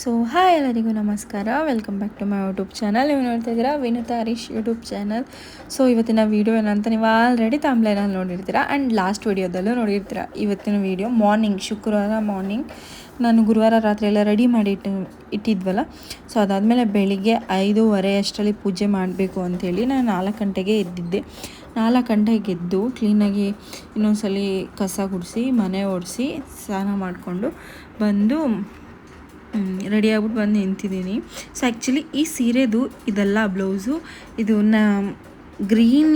So hi ಎಲ್ಲರಿಗೂ ನಮಸ್ಕಾರ, welcome back to my YouTube channel. ನೀವು ನೋಡ್ತಾ ಇದ್ದೀರಾ Vinutha Harish YouTube channel. So ಇವತ್ತಿನ ವೀಡಿಯೋ ಏನಂತ ನೀವು ಆಲ್ರೆಡಿ ತಮ್ಬ್ಲೈನಲ್ಲಿ ನೋಡಿರ್ತೀರಾ ಆ್ಯಂಡ್ ಲಾಸ್ಟ್ ವೀಡಿಯೋದಲ್ಲೂ ನೋಡಿರ್ತೀರ. ಇವತ್ತಿನ ವೀಡಿಯೋ ಮಾರ್ನಿಂಗ್, ಶುಕ್ರವಾರ ಮಾರ್ನಿಂಗ್. ನಾನು ಗುರುವಾರ ರಾತ್ರಿ ಎಲ್ಲ ರೆಡಿ ಮಾಡಿ ಇಟ್ಟಿದ್ವಲ್ಲ. ಸೊ ಅದಾದಮೇಲೆ ಬೆಳಿಗ್ಗೆ 5:30 ಅಷ್ಟರಲ್ಲಿ ಪೂಜೆ ಮಾಡಬೇಕು ಅಂಥೇಳಿ ನಾನು 4 ಗಂಟೆಗೆ ಎದ್ದಿದ್ದೆ. 4 ಗಂಟೆಗೆ ಎದ್ದು ಕ್ಲೀನಾಗಿ ಇನ್ನೊಂದ್ಸಲ ಕಸ ಗುಡಿಸಿ ಮನೆ ಒರೆಸಿ ಸ್ನಾನ ಮಾಡಿಕೊಂಡು ಬಂದು ರೆಡಿ ಆಗ್ಬಿಟ್ಟು ಬಂದು ನಿಂತಿದ್ದೀನಿ. ಸೊ ಆ್ಯಕ್ಚುಲಿ ಈ ಸೀರೆದು ಇದೆಲ್ಲ ಬ್ಲೌಸು ಇದು ಗ್ರೀನ್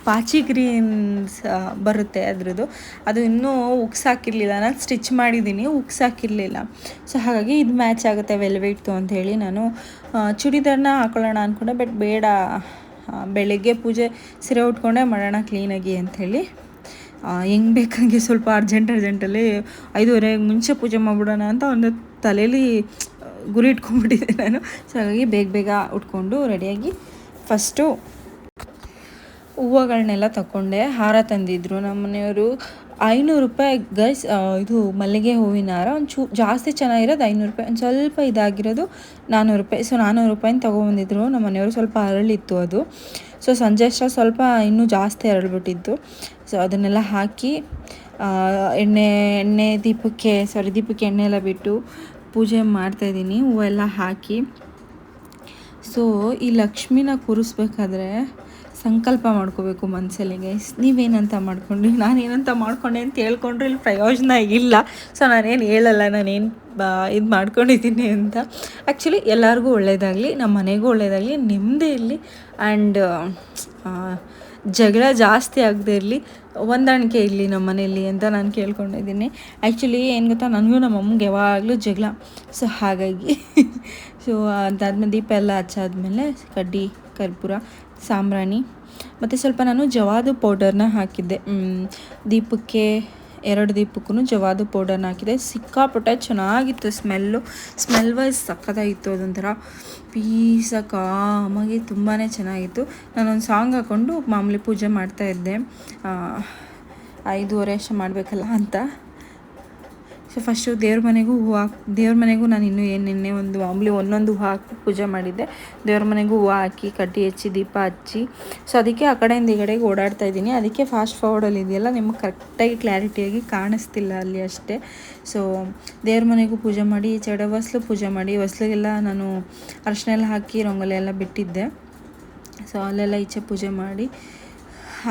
ಪಾಚಿ ಗ್ರೀನ್ಸ್ ಬರುತ್ತೆ ಅದ್ರದ್ದು. ಅದು ಇನ್ನೂ ಉಕ್ಸಾಕಿರಲಿಲ್ಲ, ನಾನು ಸ್ಟಿಚ್ ಮಾಡಿದ್ದೀನಿ, ಉಕ್ಸಾಕಿರಲಿಲ್ಲ. ಸೊ ಹಾಗಾಗಿ ಇದು ಮ್ಯಾಚ್ ಆಗುತ್ತೆ ವೆಲ್ವೆಟ್ತು ಅಂಥೇಳಿ ನಾನು ಚೂಡಿದಾರನ್ನ ಹಾಕೊಳ್ಳೋಣ ಅಂದ್ಕೊಂಡೆ. ಬಟ್ ಬೇಡ, ಬೆಳಗ್ಗೆ ಪೂಜೆ ಸೀರೆ ಉಟ್ಕೊಂಡೆ ಮಾಡೋಣ ಕ್ಲೀನಾಗಿ ಅಂಥೇಳಿ ಹೆಂಗೆ ಬೇಕಂಗೆ ಸ್ವಲ್ಪ ಅರ್ಜೆಂಟಲ್ಲಿ 5:30 ಮುಂಚೆ ಪೂಜೆ ಮಾಡಿಬಿಡೋಣ ಅಂತ ಒಂದು ತಲೆಯಲ್ಲಿ ಗುರಿ ಇಟ್ಕೊಂಡ್ಬಿಟ್ಟಿದ್ದೆ ನಾನು. ಸೊ ಹಾಗಾಗಿ ಬೇಗ ಉಟ್ಕೊಂಡು ರೆಡಿಯಾಗಿ ಫಸ್ಟು ಹೂವುಗಳನ್ನೆಲ್ಲ ತಗೊಂಡೆ. ಹಾರ ತಂದಿದ್ರು ನಮ್ಮ ಮನೆಯವರು. 500 ರೂಪಾಯಿ ಗೈಸ್. ಇದು ಮಲ್ಲಿಗೆ ಹೂವಿನ ಹಾರ ಜಾಸ್ತಿ ಚೆನ್ನಾಗಿರೋದು 500 ರೂಪಾಯಿ, ಒಂದು ಸ್ವಲ್ಪ ಇದಾಗಿರೋದು 400 ರೂಪಾಯಿ. ಸೊ 400 ರೂಪಾಯಿನ ತೊಗೊಬಂದಿದ್ರು ನಮ್ಮ ಮನೆಯವರು. ಸ್ವಲ್ಪ ಅರಳಿತ್ತು ಅದು. ಸೊ ಸಂಜೆ ಅಷ್ಟರಲ್ಲಿ ಸ್ವಲ್ಪ ಇನ್ನೂ ಜಾಸ್ತಿ ಅರಳಿಬಿಟ್ಟಿತ್ತು. ಸೊ ಅದನ್ನೆಲ್ಲ ಹಾಕಿ ದೀಪಕ್ಕೆ ಎಣ್ಣೆ ಎಲ್ಲ ಬಿಟ್ಟು ಪೂಜೆ ಮಾಡ್ತಾಯಿದ್ದೀನಿ, ಹೂವೆಲ್ಲ ಹಾಕಿ. ಸೊ ಈ ಲಕ್ಷ್ಮಿನ ಕೂರಿಸ್ಬೇಕಾದ್ರೆ ಸಂಕಲ್ಪ ಮಾಡ್ಕೋಬೇಕು ಮನಸ್ಸಲ್ಲಿ ಗೈಸ್. ನೀವೇನಂತ ಮಾಡ್ಕೊಂಡ್ರಿ, ನಾನೇನಂತ ಮಾಡ್ಕೊಂಡೆ ಅಂತ ಹೇಳ್ಕೊಂಡ್ರೆ ಇಲ್ಲಿ ಪ್ರಯೋಜನ ಇಲ್ಲ. ಸೊ ನಾನೇನು ಹೇಳಲ್ಲ ನಾನೇನು ಇದು ಮಾಡ್ಕೊಂಡಿದ್ದೀನಿ ಅಂತ. ಆ್ಯಕ್ಚುಲಿ ಎಲ್ಲರಿಗೂ ಒಳ್ಳೆಯದಾಗಲಿ, ನಮ್ಮ ಮನೆಗೂ ಒಳ್ಳೆಯದಾಗಲಿ, ನೆಮ್ಮದಿ ಇರಲಿ ಆ್ಯಂಡ್ ಜಗಳ ಜಾಸ್ತಿ ಆಗದೆ ಇರಲಿ, ಹೊಂದಾಣಿಕೆ ಇರಲಿ ನಮ್ಮ ಮನೆಯಲ್ಲಿ ಅಂತ ನಾನು ಕೇಳ್ಕೊಂಡಿದ್ದೀನಿ. ಆ್ಯಕ್ಚುಲಿ ಏನು ಗೊತ್ತಾ, ನನಗೂ ನಮ್ಮ ಅಮ್ಮಗೆ ಯಾವಾಗಲೂ ಜಗಳ. ಸೊ ಹಾಗಾಗಿ ಸೊ ಅದಾದ್ಮೇಲೆ ದೀಪ ಎಲ್ಲ ಹಚ್ಚಾದ್ಮೇಲೆ ಕಡ್ಡಿ, ಕರ್ಪೂರ, ಸಾಂಬ್ರಾಣಿ ಮತ್ತು ಸ್ವಲ್ಪ ನಾನು ಜವಾದು ಪೌಡರ್ನ ಹಾಕಿದ್ದೆ ದೀಪಕ್ಕೆ. 2 ದೀಪಕ್ಕೂ ಜವಾದು ಪೌಡರ್ನ ಹಾಕಿದೆ. ಸಿಕ್ಕಾಪಟ್ಟೆ ಚೆನ್ನಾಗಿತ್ತು ಸ್ಮೆಲ್ ವೈಸ್ ಸಕ್ಕತ್ತಾಗಿತ್ತು. ಅದೊಂಥರ ಕಾಮಾಗಿ ತುಂಬಾ ಚೆನ್ನಾಗಿತ್ತು. ನಾನೊಂದು ಸಾಂಗ್ ಹಾಕ್ಕೊಂಡು ಮಾಮೂಲಿ ಪೂಜೆ ಮಾಡ್ತಾಯಿದ್ದೆ, 5:30 ಅಷ್ಟು ಮಾಡಬೇಕಲ್ಲ ಅಂತ. ಸೊ ಫಸ್ಟು ದೇವ್ರ ಮನೆಗೂ ನಾನು ಇನ್ನೂ ನಿನ್ನೆ ಒಂದು ಮಾಮೂಲಿ ಒಂದೊಂದು ಹೂವು ಹಾಕಿ ಪೂಜೆ ಮಾಡಿದ್ದೆ. ದೇವ್ರ ಮನೆಗೂ ಹೂವು ಹಾಕಿ ಕಡ್ಡಿ ಹಚ್ಚಿ ದೀಪ ಹಚ್ಚಿ. ಸೊ ಅದಕ್ಕೆ ಆ ಕಡೆಯಿಂದ ಈ ಕಡೆಗೆ ಓಡಾಡ್ತಾ ಇದ್ದೀನಿ. ಅದಕ್ಕೆ ಫಾಸ್ಟ್ ಫಾರ್ವರ್ಡಲ್ಲಿ ಇದೆಯಲ್ಲ ನಿಮಗೆ ಕರೆಕ್ಟಾಗಿ ಕ್ಲಾರಿಟಿಯಾಗಿ ಕಾಣಿಸ್ತಿಲ್ಲ ಅಲ್ಲಿ ಅಷ್ಟೇ. ಸೊ ದೇವ್ರ ಮನೆಗೂ ಪೂಜೆ ಮಾಡಿ, ಈಚೆಡೆ ಪೂಜೆ ಮಾಡಿ, ಹೊಸ್ಲಿಗೆಲ್ಲ ನಾನು ಅರಶಿನ ಎಲ್ಲ ಹಾಕಿ ರಂಗೋಲಿ ಎಲ್ಲ ಬಿಟ್ಟಿದ್ದೆ. ಸೊ ಅಲ್ಲೆಲ್ಲ ಈಚೆ ಪೂಜೆ ಮಾಡಿ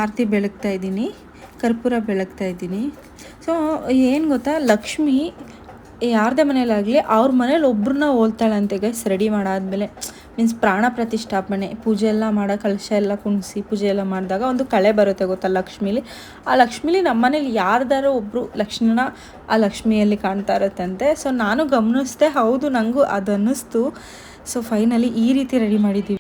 ಆರತಿ ಬೆಳಗ್ತಾ ಇದ್ದೀನಿ, ಕರ್ಪೂರ ಬೆಳಗ್ತಾ ಇದ್ದೀನಿ. ಸೊ ಏನು ಗೊತ್ತಾ, ಲಕ್ಷ್ಮಿ ಯಾರದೇ ಮನೇಲಾಗಲಿ ಅವ್ರ ಮನೇಲಿ ಒಬ್ರನ್ನ ಹೋಲ್ತಾಳಂತೆ ಗೈಸ್. ರೆಡಿ ಮಾಡಾದ್ಮೇಲೆ ಮೀನ್ಸ್ ಪ್ರಾಣ ಪ್ರತಿಷ್ಠಾಪನೆ ಪೂಜೆ ಎಲ್ಲ ಮಾಡೋ, ಕಲಶ ಎಲ್ಲ ಕುಣಿಸಿ ಪೂಜೆ ಎಲ್ಲ ಮಾಡಿದಾಗ ಒಂದು ಕಳೆ ಬರುತ್ತೆ ಗೊತ್ತಾ ಲಕ್ಷ್ಮೀಲಿ. ಆ ಲಕ್ಷ್ಮೀಲಿ ನಮ್ಮ ಮನೇಲಿ ಯಾರ್ದಾರೋ ಒಬ್ಬರು ಲಕ್ಷ್ಮೀನ ಆ ಲಕ್ಷ್ಮಿಯಲ್ಲಿ ಕಾಣ್ತಾ ಇರುತ್ತಂತೆ. ಸೊ ನಾನು ಗಮನಿಸ್ದೆ, ಹೌದು ನನಗೂ ಅದು ಅನ್ನಿಸ್ತು. ಸೊ ಫೈನಲಿ ಈ ರೀತಿ ರೆಡಿ ಮಾಡಿದ್ದೀವಿ.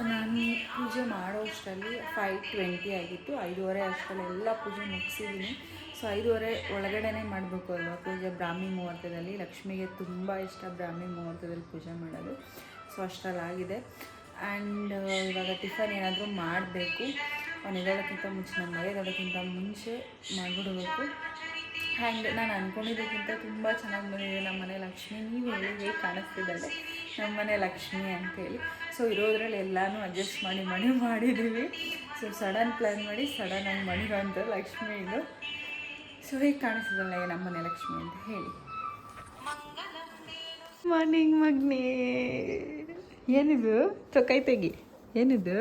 ನಾನು ಪೂಜೆ ಮಾಡೋ ಅಷ್ಟರಲ್ಲಿ 5:20 ಆಗಿತ್ತು. 5:30 ಅಷ್ಟರಲ್ಲಿ ಎಲ್ಲ ಪೂಜೆ ಮುಗಿಸಿದ್ದೀನಿ. ಸೊ 5:30 ಒಳಗಡೆನೇ ಮಾಡಬೇಕು ಅಲ್ವಾ ಪೂಜೆ. ಬ್ರಾಹ್ಮಿ ಮುಹೂರ್ತದಲ್ಲಿ ಲಕ್ಷ್ಮಿಗೆ ತುಂಬ ಇಷ್ಟ ಬ್ರಾಹ್ಮಿ ಮುಹೂರ್ತದಲ್ಲಿ ಪೂಜೆ ಮಾಡೋದು. ಸೊ ಅಷ್ಟರಲ್ಲಾಗಿದೆ. ಆ್ಯಂಡ್ ಇವಾಗ ಟಿಫನ್ ಏನಾದರೂ ಮಾಡಬೇಕು. ಅವ್ನು ಎದ್ದೇಳೋಕ್ಕಿಂತ ಮುಂಚೆ, ನಮ್ಮ ಮಗ ಎದ್ದೇಳೋಕ್ಕಿಂತ ಮುಂಚೆ ಮಾಡಿಬಿಡಬೇಕು. ಆ್ಯಂಡ್ ನಾನು ಅಂದ್ಕೊಂಡಿದ್ದಕ್ಕಿಂತ ತುಂಬ ಚೆನ್ನಾಗಿ ಬಂದಿದೆ ನಮ್ಮ ಮನೆ ಲಕ್ಷ್ಮಿ. ನೀವು ಹೇಗೆ ಕಾಣಿಸ್ತಿದ್ದಾಳೆ ನಮ್ಮ ಮನೆ ಲಕ್ಷ್ಮಿ ಅಂತೇಳಿ. ಸೊ ಇರೋದ್ರಲ್ಲಿ ಎಲ್ಲನೂ ಅಡ್ಜಸ್ಟ್ ಮಾಡಿದ್ದೀವಿ. ಸೊ ಸಡನ್ ಪ್ಲ್ಯಾನ್ ಮಾಡಿ ಸಡನ್ನಾಗಿ ಮಾಡಿರೋಂಥ ಲಕ್ಷ್ಮಿ ಇದು. ಸೊ ಹೇಗೆ ಕಾಣಿಸ್ತಿದ್ದಾಳೆ ನಮ್ಮ ಮನೆ ಲಕ್ಷ್ಮಿ ಅಂತ ಹೇಳಿ. ಮಾರ್ನಿಂಗ್ ಮಗ್ನೇ. ಏನಿದು ಕೈ ತೆಗಿ. ಏನಿದು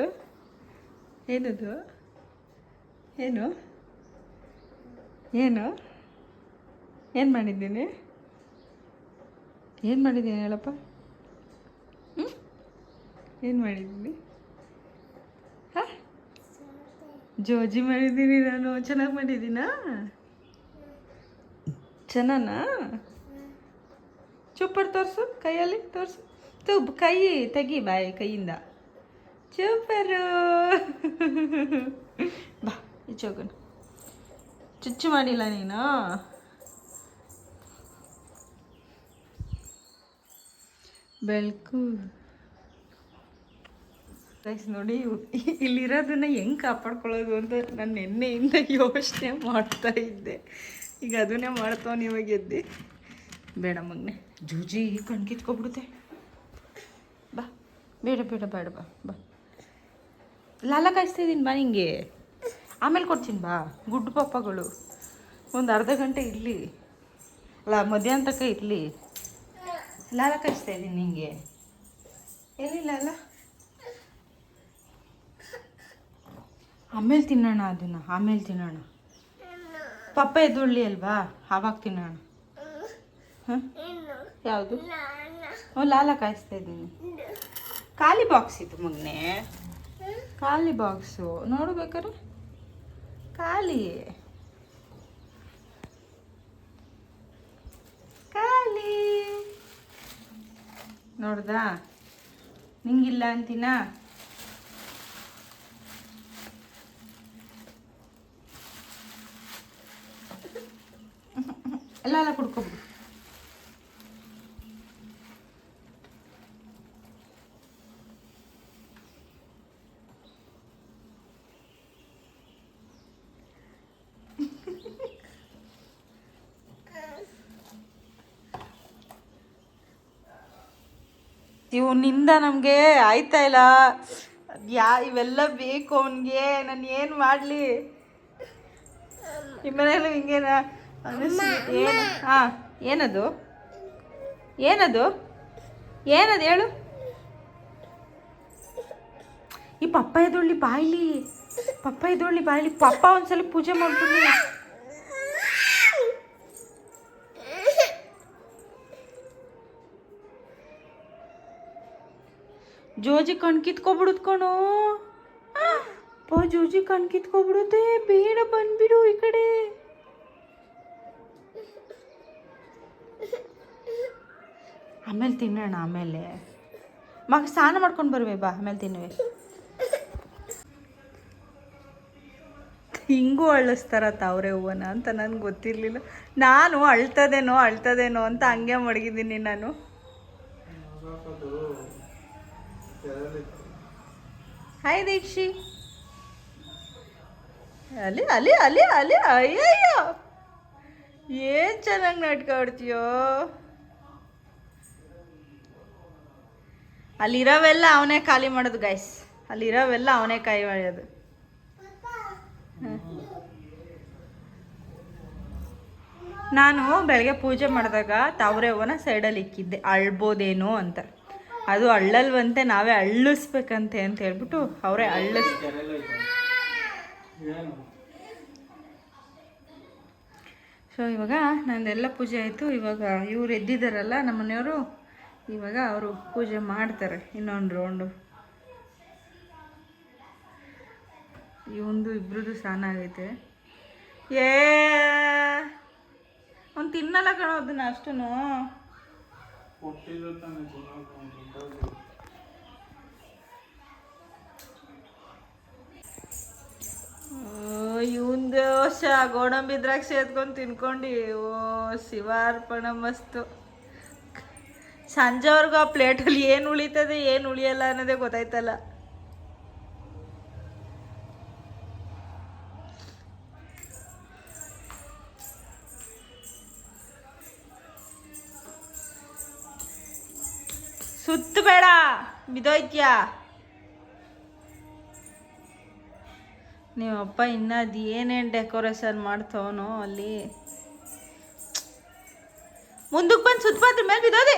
ಏನದು ಏನು ಏನು ಏನು ಮಾಡಿದ್ದೀನಿ ಏನು ಮಾಡಿದ್ದೀನಿ ಹೇಳಪ್ಪ. ಏನು ಮಾಡಿದ್ದೀನಿ? ಹಾಂ, ಜೋಜಿ ಮಾಡಿದ್ದೀನಿ ನಾನು. ಚೆನ್ನಾಗಿ ಮಾಡಿದ್ದೀನಾ? ಚೆನ್ನಾನಾ? ಚೂಪರ್ ತೋರಿಸು, ಕೈಯಲ್ಲಿ ತೋರಿಸು. ಕೈ ತೆಗಿ ಬಾಯಿ ಕೈಯಿಂದ. ಚೂಪರು. ಬಾ ಈಚೋಗೋಣ. ಚುಚ್ಚು ಮಾಡಿಲ್ಲ ನೀನು? ಬೆಳಕು ಗೈಸ್ ನೋಡಿ, ಇಲ್ಲಿರೋದನ್ನ ಹೆಂಗೆ ಕಾಪಾಡ್ಕೊಳ್ಳೋದು ಅಂತ ನಾನು ನಿನ್ನೆಯಿಂದ ಯೋಚನೆ ಮಾಡ್ತಾ ಇದ್ದೆ. ಈಗ ಅದನ್ನೇ ಮಾಡ್ತಾವ ಇವಾಗ ಎದ್ದಿ. ಬೇಡ ಮಗನೆ, ಜೂಜಿ ಕಣ್ಕಿತ್ಕೊಬಿಡುತ್ತೆ. ಬಾ, ಬೇಡ ಬೇಡ ಬೇಡ, ಬಾ ಬಾ. ಲಾಲ ಕಾಯಿಸ್ತಾ ಇದ್ದೀನಿ ಬಾ ನಿಂಗೆ. ಆಮೇಲೆ ಕೊಡ್ತೀನಿ ಬಾ. ಗುಡ್ಡು ಪಾಪಗಳು ಒಂದು ಅರ್ಧ ಗಂಟೆ ಇರಲಿ, ಅಲ್ಲ ಮಧ್ಯಾಹ್ನ ತನಕ ಇರಲಿ. ಲಾಲ ಕಾಯಿಸ್ತಾ ಇದ್ದೀನಿ ನಿಂಗೆ. ಎಲ್ಲಿ ಲಾಲ? ಆಮೇಲೆ ತಿನ್ನೋಣ ಅದನ್ನು, ಆಮೇಲೆ ತಿನ್ನೋಣ. ಪಪ್ಪ ಎದ್ದುಳ್ಳಿ ಅಲ್ವಾ, ಆವಾಗ ತಿನ್ನೋಣ. ಹಾಂ, ಯಾವುದು? ಹ್ಞೂ, ಲಾಲ ಕಾಯಿಸ್ತಾ ಇದ್ದೀನಿ. ಖಾಲಿ ಬಾಕ್ಸ್ ಇದು ಮಗನೆ, ಖಾಲಿ ಬಾಕ್ಸು ನೋಡ್ಬೇಕಾರೆ ಖಾಲಿ ಖಾಲಿ. ನೋಡ್ದಾ? ನಿಂಗಿಲ್ಲ ಅಂತೀನಾ? ಎಲ್ಲ ಕುಡ್ಕೊಬಿಡು. ಇವನಿಂದ ನಮಗೆ ಆಯ್ತಾ ಇಲ್ಲ. ಇವೆಲ್ಲ ಬೇಕು ಅವನಿಗೆ. ನಾನು ಏನು ಮಾಡಲಿ? ನಿಮ್ಮ ಮನೆಯಲ್ಲೂ ಹಿಂಗೇನಾ ಅನಿಸ್ತು? ಏನು? ಹಾಂ, ಏನದು ಏನದು ಏನದು ಹೇಳು. ಈ ಪಪ್ಪ ಎದೊಳ್ಳಿ ಬಾಯ್ಲಿ, ಪಪ್ಪ ಎದೊಳ್ಳಿ ಬಾಯ್ಲಿ. ಪಪ್ಪ ಒಂದ್ಸಲ ಪೂಜೆ ಮಾಡ್ಬಿಡಿ. ಜೋಜಿ ಕಣ್ ಕಿತ್ಕೊಬಿಡುತ್ತೆ ಕಣೋ. ಜೋಜಿ ಕಣ್ ಕಿತ್ಕೊಬಿಡುತ್ತೆ. ಬೇಡ ಬಂದ್ಬಿಡು ಈ ಕಡೆ. ಆಮೇಲೆ ತಿನ್ನೋಣ. ಆಮೇಲೆ ಮಗ ಸ್ನಾನ ಮಾಡ್ಕೊಂಡು ಬರುವೆ ಬಾ, ಆಮೇಲೆ ತಿನ್ನುವೆ. ಹಿಂಗೂ ಅಳಿಸ್ತಾರ ತಾವ್ರೆ ಹೂವನ ಅಂತ ನನಗೆ ಗೊತ್ತಿರಲಿಲ್ಲ. ನಾನು ಅಳ್ತದೇನೋ ಅಂತ ಹಂಗೆ ಮಡಗಿದ್ದೀನಿ ನಾನು. ಹಾಯ್ ದೀಕ್ಷಿ. ಅಲ್ಲಿ ಅಲ್ಲಿ ಅಲ್ಲಿ ಅಲ್ಲಿ ಅಯ್ಯಯ್ಯೋ, ಏನು ಚೆನ್ನಾಗಿ ನಾಟಕ ಆಡ್ತೀಯೋ. ಅಲ್ಲಿರೋವೆಲ್ಲ ಅವನೇ ಖಾಲಿ ಮಾಡೋದು ಗೈಸ್. ಅಲ್ಲಿರೋವೆಲ್ಲ ಅವನೇ ಕಾಯಿ ಮಾಡೋದು. ನಾನು ಬೆಳಗ್ಗೆ ಪೂಜೆ ಮಾಡಿದಾಗ ತಾವ್ರೆ ಹೂವನ ಸೈಡಲ್ಲಿ ಇಕ್ಕಿದ್ದೆ, ಅಳ್ಬೋದೇನೋ ಅಂತ. ಅದು ಅಳ್ಳಲ್ವಂತೆ, ನಾವೇ ಅಳ್ಳಿಸ್ಬೇಕಂತೆ ಅಂತ ಹೇಳ್ಬಿಟ್ಟು ಅವರೇ ಸೊ ಇವಾಗ ನಂದೆಲ್ಲ ಪೂಜೆ ಆಯಿತು. ಇವಾಗ ಇವ್ರು ಎದ್ದಿದ್ದಾರಲ್ಲ ನಮ್ಮ ಮನೆಯವರು, ಇವಾಗ ಅವರು ಪೂಜೆ ಮಾಡ್ತಾರೆ ಇನ್ನೊಂದು ರೌಂಡು. ಇವಂದು ಇಬ್ರದ್ದು ಸ್ನಾನ ಆಗೈತೆ. ಅವ್ನು ತಿನ್ನಲ್ಲ ಕಣೋ ಅದನ್ನ ಅಷ್ಟು. ಇವಂದು ಗೋಡಂಬಿ ದ್ರಾಕ್ಷಿ ಎತ್ಕೊಂಡು ತಿನ್ಕೊಂಡು. ಓ ಶಿವಾರ್ಪಣ ಮಸ್ತು. ಸಂಜೆವರೆಗೂ ಆ ಪ್ಲೇಟಲ್ಲಿ ಏನು ಉಳಿತದೆ ಏನು ಉಳಿಯಲ್ಲ ಅನ್ನೋದೇ ಗೊತ್ತಾಯ್ತಲ್ಲ. ಸುತ್ತು ಬೇಡ, ಬಿದೋಯ್ತ್ಯಾ. ನೀವಪ್ಪ ಇನ್ನು ಅದು ಏನೇನು ಡೆಕೋರೇಷನ್ ಮಾಡ್ತವನೋ ಅಲ್ಲಿ. ಮುಂದಕ್ಕೆ ಬಂದು ಸುತ್ತ ಮೇಲೆ ಬಿದ್ದೋದೆ.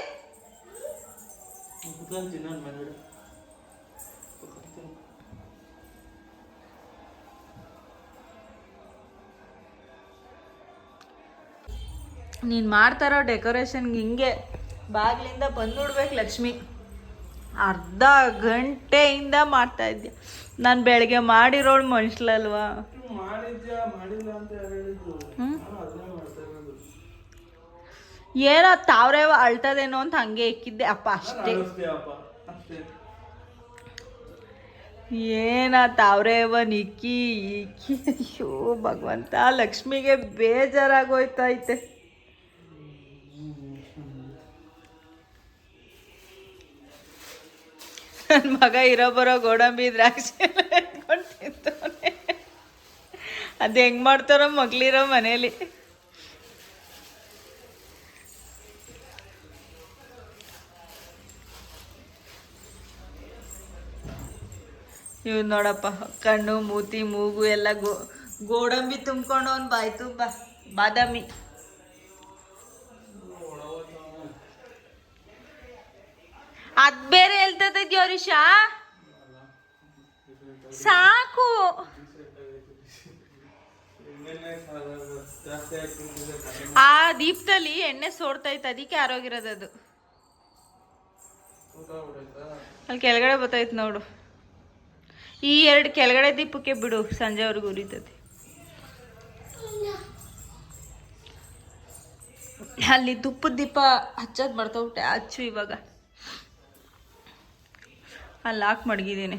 ನೀನು ಮಾಡ್ತಾರೋ ಡೆಕೋರೇಷನ್ಗೆ ಹಿಂಗೆ ಬಾಗಿಲಿಂದ ಬಂದುಬಿಡ್ಬೇಕು ಲಕ್ಷ್ಮಿ. ಅರ್ಧ ಗಂಟೆಯಿಂದ ಮಾಡ್ತಾ ಇದ್ದೆ. ನಾನು ಬೆಳಗ್ಗೆ ಮಾಡಿರೋಳು ಮನುಷ್ಯಲಲ್ವಾ. ಏನೋ ತಾವ್ರೆ ಅಳ್ತದೇನೋ ಅಂತ ಹಂಗೆ ಇಕ್ಕಿದ್ದೆ ಅಪ್ಪ ಅಷ್ಟೇ. ಏನ ತಾವ್ರೇವ ನಿಕ್ಕಿ ಇಕ್ಕಿ. ಅಯ್ಯೋ ಭಗವಂತ, ಲಕ್ಷ್ಮಿಗೆ ಬೇಜಾರಾಗೋಯ್ತೈತೆ. ನನ್ನ ಮಗ ಇರೋ ಬರೋ ಗೋಡಂಬಿ ದ್ರಾಕ್ಷಿ ಎಲ್ಲ ಎತ್ಕೊಂಡು ತಿಂತವನೆ. ಅದು ಹೆಂಗೆ ಮಾಡ್ತಾರೋ ಮಗ್ಲಿರೋ ಮನೇಲಿ. ಇವ್ ನೋಡಪ್ಪ, ಕಣ್ಣು ಮೂತಿ ಮೂಗು ಎಲ್ಲ ಗೋಡಂಬಿ ತುಂಬ್ಕೊಂಡು ಅವ್ನು ಬಾಯಿ ತುಂಬ ಬಾದಾಮಿ. ಅದ್ ಬೇರೆ ಹೇಳ್ತದ ಜ್ಯೋರಿಷ, ಸಾಕು. ಆ ದೀಪದಲ್ಲಿ ಎಣ್ಣೆ ಸೋಡ್ತೈತೆ, ಅದಕ್ಕೆ ಆರೋಗಿರೋದದು. ಅಲ್ಲಿ ಕೆಳಗಡೆ ಬರ್ತೈತೆ ನೋಡು. ಈ 2 ಕೆಳಗಡೆ ದೀಪಕ್ಕೆ ಬಿಡು, ಸಂಜೆವರೆಗೂ ಉರಿತದೆ. ಅಲ್ಲಿ ತುಪ್ಪದ ದೀಪ ಹಚ್ಚೋದು ಬರ್ತಬಿಟ್ಟೆ, ಹಚ್ಚು ಇವಾಗ. ಅಲ್ಲಿ ಹಾಕಿ ಮಡಗಿದ್ದೀನಿ.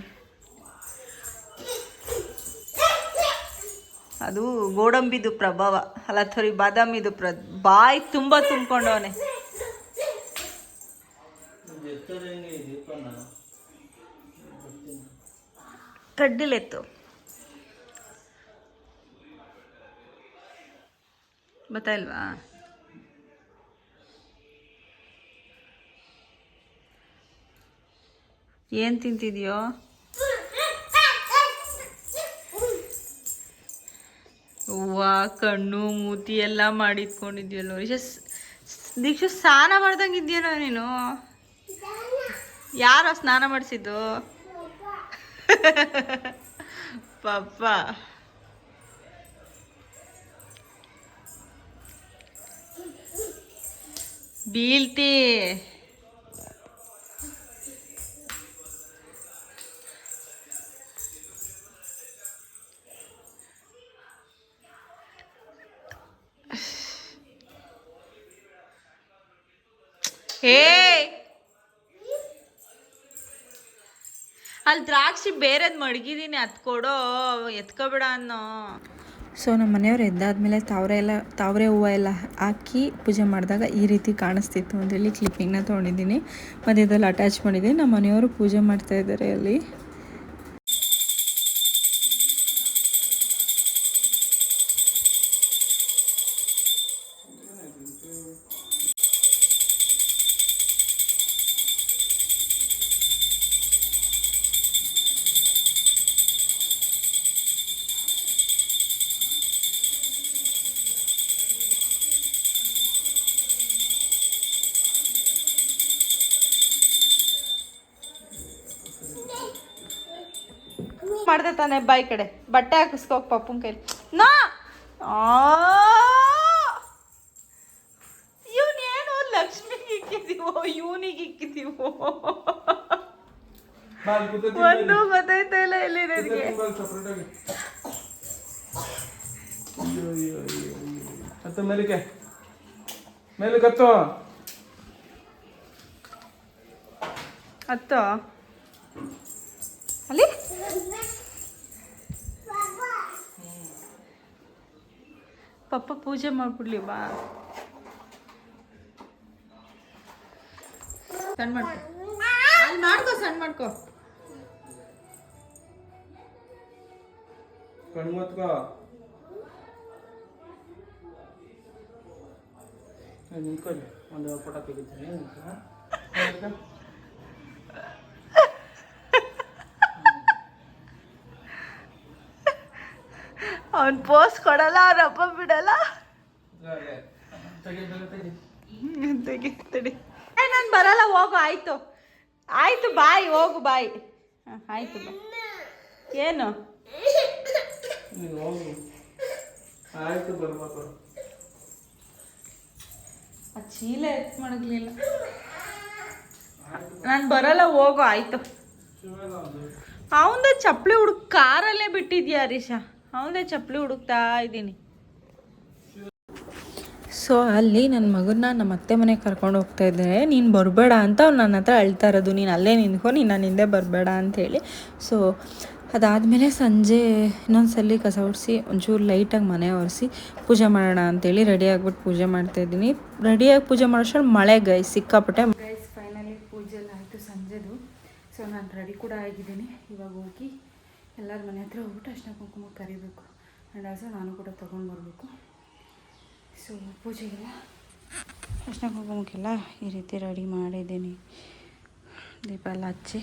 ಅದು ಗೋಡಂಬಿದು ಪ್ರಭಾವ ಅಲ್ಲ, ಥೋರಿ ಬಾದಾಮಿದು ಬಾಯಿ ತುಂಬ ತುಂಬ್ಕೊಂಡವನೆ. ಕಡ್ಡಿಲೆತ್ತು ಗೊತ್ತಾಯಿಲ್ವಾ? ಏನು ತಿಂತಿದ್ಯೋ? ಹೂವ ಕಣ್ಣು ಮೂತಿ ಎಲ್ಲ ಮಾಡಿಟ್ಕೊಂಡಿದ್ಯಲ್ಲೋ ದೀಕ್ಷು. ಸ್ನಾನ ಮಾಡ್ದಂಗಿದ್ಯೇನೋ ನೀನು. ಯಾರೋ ಸ್ನಾನ ಮಾಡಿಸಿದ್ದು? ಪಪ್ಪ ಬೀಳ್ತಿ. ಹೇ, ಅಲ್ಲಿ ದ್ರಾಕ್ಷಿ ಬೇರೆದು ಮಡಗಿದ್ದೀನಿ, ಅದು ಕೊಡೋ, ಎತ್ಕೊಬೇಡ ಅನ್ನೋ. ಸೊ ನಮ್ಮ ಮನೆಯವ್ರು ಎದ್ದಾದ್ಮೇಲೆ ತಾವರೆ ಹೂವು ಎಲ್ಲ ಹಾಕಿ ಪೂಜೆ ಮಾಡಿದಾಗ ಈ ರೀತಿ ಕಾಣಿಸ್ತಿತ್ತು ಅಂತೇಳಿ ಕ್ಲಿಪ್ಪಿಂಗ್ನ ತೊಗೊಂಡಿದ್ದೀನಿ. ಮತ್ತು ಇದರಲ್ಲಿ ಅಟ್ಯಾಚ್ ಮಾಡಿದ್ದೀನಿ. ನಮ್ಮ ಮನೆಯವರು ಪೂಜೆ ಮಾಡ್ತಾ ಇದ್ದಾರೆ ಅಲ್ಲಿ. ಮಾಡ್ದೆ ತಾನೆ, ಬಾಯಿ ಕಡೆ ಬಟ್ಟೆ ಹಾಕಿಸ್ಕೋಕ್ ಪಪ್ಪನ ಕೈಲಿ. ನಾ ಇವನೇನು ಲಕ್ಷ್ಮಿಗೆ ಇಕ್ಕಿದೀವೋ ಇವನಿಗೆ ಇಕ್ಕಿದೀವೋ ಒಂದು ಗೊತ್ತೈತ ಇಲ್ಲ ಇಲ್ಲಿ ನನಗೆ. ಮೇಲಕ್ಕೆ ಮೇಲಕ್ಕೆ ಹತ್ತೋ ಹತ್ತೋ ಅಲ್ಲಿ. ಪಪ್ಪ ಪೂಜೆ ಮಾಡ್ಬಿಡ್ಲಿ ಬಾ. ಸಣ್ಣ ಮಾಡ್ಕೊ, ಅಲ್ಲಿ ಮಾಡ್ಕೊ, ಸಣ್ಣ ಮಾಡ್ಕೊ. ಕಣ್ಮತ್ಕೋ ನಿಂತ್ಕೊಳ್ಳಿ, ಒಂದು ಫೋಟೋ ತೆಗಿತೀನಿ. ಅವನ್ ಪೋಸ್ಟ್ ಕೊಡಲ್ಲ, ಅವ್ರ ಅಪ್ಪ ಬಿಡಲ್ಲ. ತೆಗಿ. ನಾನು ಬರಲ್ಲ, ಹೋಗು ಆಯ್ತು. ಆಯಿತು ಬಾಯ್, ಹೋಗು ಬಾಯ್. ಹಾಂ ಆಯಿತು ಬಾಯ್. ಏನು ನೀನು ಹೋಗು. ಆಯ್ತು ಬರ್ಬೇಕು. ಆ ಚೀಲ ಎತ್ ಮಡಗಲಿಲ್ಲ. ನಾನು ಬರಲ್ಲ, ಹೋಗು ಆಯಿತು. ಅವನದೇ ಚಪ್ಪಲಿ ಕಾರಲ್ಲೇ ಬಿಟ್ಟಿದ್ಯಾ ಹರೀಶ? ಅವನದೇ ಚಪ್ಪಲಿ ಹುಡುಕ್ತಾ ಇದ್ದೀನಿ. ಸೊ ಅಲ್ಲಿ ನನ್ನ ಮಗನ್ನ ನಮ್ಮ ಅತ್ತೆ ಮನೆಗೆ ಕರ್ಕೊಂಡು ಹೋಗ್ತಾ ಇದ್ದಾರೆ. ನೀನು ಬರಬೇಡ ಅಂತ ಅವ್ನು ನನ್ನ ಹತ್ರ ಅಳ್ತಾ ಇರೋದು, ನೀನು ಅಲ್ಲೇ ನಿಂತ್ಕೊ, ನೀನು ನನ್ನ ಹಿಂದೆ ಬರಬೇಡ ಅಂಥೇಳಿ. ಸೊ ಅದಾದಮೇಲೆ ಸಂಜೆ ಇನ್ನೊಂದ್ಸಲಿ ಕಸ ಒರೆಸಿ ಒಂಚೂರು ಲೈಟಾಗಿ ಮನೆ ಒರೆಸಿ ಪೂಜೆ ಮಾಡೋಣ ಅಂಥೇಳಿ ರೆಡಿ ಆಗಿಬಿಟ್ಟು ಪೂಜೆ ಮಾಡ್ತಾಯಿದ್ದೀನಿ. ರೆಡಿಯಾಗಿ ಪೂಜೆ ಮಾಡೋಷ್ಟರಲ್ಲಿ ಮಳೆ ಸಿಕ್ಕಾಪಟ್ಟೆ. ಗೈಸ್ ಫೈನಲಿ ಪೂಜೆ ಎಲ್ಲ ಆಯಿತು ಸಂಜೆದು. ಸೊ ನಾನು ರೆಡಿ ಕೂಡ ಆಗಿದ್ದೀನಿ. ಇವಾಗ ಹೋಗಿ ಎಲ್ಲರ ಮನೆ ಹತ್ರ ಹೋಗ್ಬಿಟ್ಟು ಅರ್ಶಿನ ಕುಂಕುಮ ಕರಿಬೇಕು. ಆ್ಯಂಡ್ ಆಲ್ಸೋ ನಾನು ಕೂಡ ತೊಗೊಂಡು ಬರಬೇಕು. ಸೊ ಪೂಜೆಗೆಲ್ಲ ಅರ್ಶಿನ ಕುಂಕುಮಕ್ಕೆಲ್ಲ ಈ ರೀತಿ ರೆಡಿ ಮಾಡಿದ್ದೀನಿ. ದೀಪ ಎಲ್ಲ ಹಚ್ಚಿ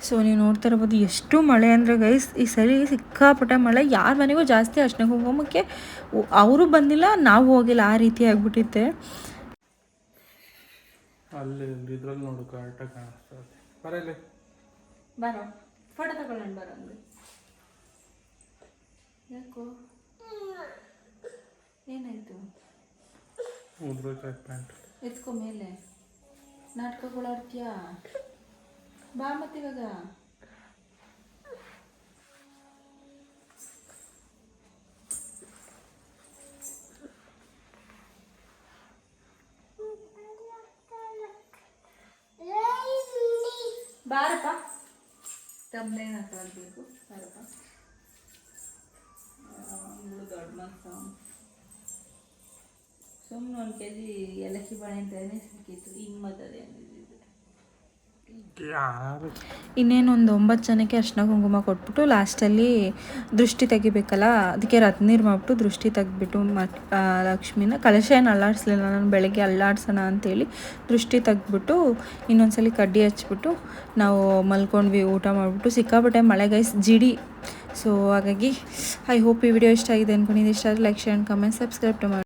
ಸೊ ನೀವು ನೋಡ್ತಾ ಇರ್ಬೋದು ಎಷ್ಟು ಮಳೆ ಅಂದರೆ ಗೈಸ್ ಈ ಸರಿ ಸಿಕ್ಕಾಪಟ್ಟೆ ಮಳೆ. ಯಾರ ಮನೆಗೂ ಜಾಸ್ತಿ ಅರ್ಶಿನ ಕುಂಕುಮಕ್ಕೆ ಅವರು ಬಂದಿಲ್ಲ, ನಾವು ಹೋಗಿಲ್ಲ, ಆ ರೀತಿ ಆಗಿಬಿಟ್ಟಿತ್ತೆ. ಅಲ್ಲಿ ಇದ್ರಲ್ಲಿ ನೋಡು ಕರೆಕ್ಟಾಗಿ ಕಾಣಿಸ್ತಾ ಇದೆ. ಬರಲಿ ಬರೋ ಫೋಟೋ ತಗೊಳ್ಳೋಣ ಬರೋ ಅಂದರೆ. ಯಾಕೋ ಏನಾಯಿತು? ಉದ್ರೋಯ್ತು ಪ್ಯಾಂಟ್. ಎತ್ಕೊ ಮೇಲೆ ನಾಟಕಗಳು ಆಡ್ತೀಯಾ? ಬಾ ಮತ್ತಿವಾಗ. ಬಾರಪ್ಪ, ತಮ್ಮನೇನು ಹಾಕಬೇಕು. ಬಾರಪ್ಪ, ದೊಡ್ಡ ಮನಸ್ಸು. ಸುಮ್ಮನೆ 1 kg ಏಲಕ್ಕಿ ಬಾಳೆಹಣ್ಣು ಸಿಕ್ಕಿತ್ತು, ಹಿಂಗೆ ಮತ್ತದೆ ಅಂದಿದ್ದೆ. ಇನ್ನೇನು ಒಂದು 9 ಜನಕ್ಕೆ ಅರ್ಶಿನ ಕುಂಕುಮ ಕೊಟ್ಬಿಟ್ಟು ಲಾಸ್ಟಲ್ಲಿ ದೃಷ್ಟಿ ತೆಗಿಬೇಕಲ್ಲ, ಅದಕ್ಕೆ ರತ್ನೀರು ಮಾಡಿಬಿಟ್ಟು ದೃಷ್ಟಿ ತೆಗೆದ್ಬಿಟ್ಟು ಲಕ್ಷ್ಮಿನ ಕಳಶ ಏನು ಅಲ್ಲಾಡಿಸ್ಲಿಲ್ಲ ನಾನು. ಬೆಳಗ್ಗೆ ಅಲ್ಲಾಡ್ಸೋಣ ಅಂಥೇಳಿ ದೃಷ್ಟಿ ತೆಗೆದ್ಬಿಟ್ಟು ಇನ್ನೊಂದ್ಸಲಿ ಕಡ್ಡಿ ಹಚ್ಬಿಟ್ಟು ನಾವು ಮಲ್ಕೊಂಡ್ವಿ. ಊಟ ಮಾಡಿಬಿಟ್ಟು ಸಿಕ್ಕಾಪಟ್ಟೆ ಮಳೆ ಗೈಸ್, ಜಿಡಿ. ಸೊ ಹಾಗಾಗಿ ಐ ಹೋಪ್ ಈ ವಿಡಿಯೋ ಇಷ್ಟ ಆಗಿದೆ ಅಂದ್ಕೊಂಡಿದ್ದು. ಇಷ್ಟ ಆದರೆ like, share and comment, subscribe ಟು ಮಾಡಿ.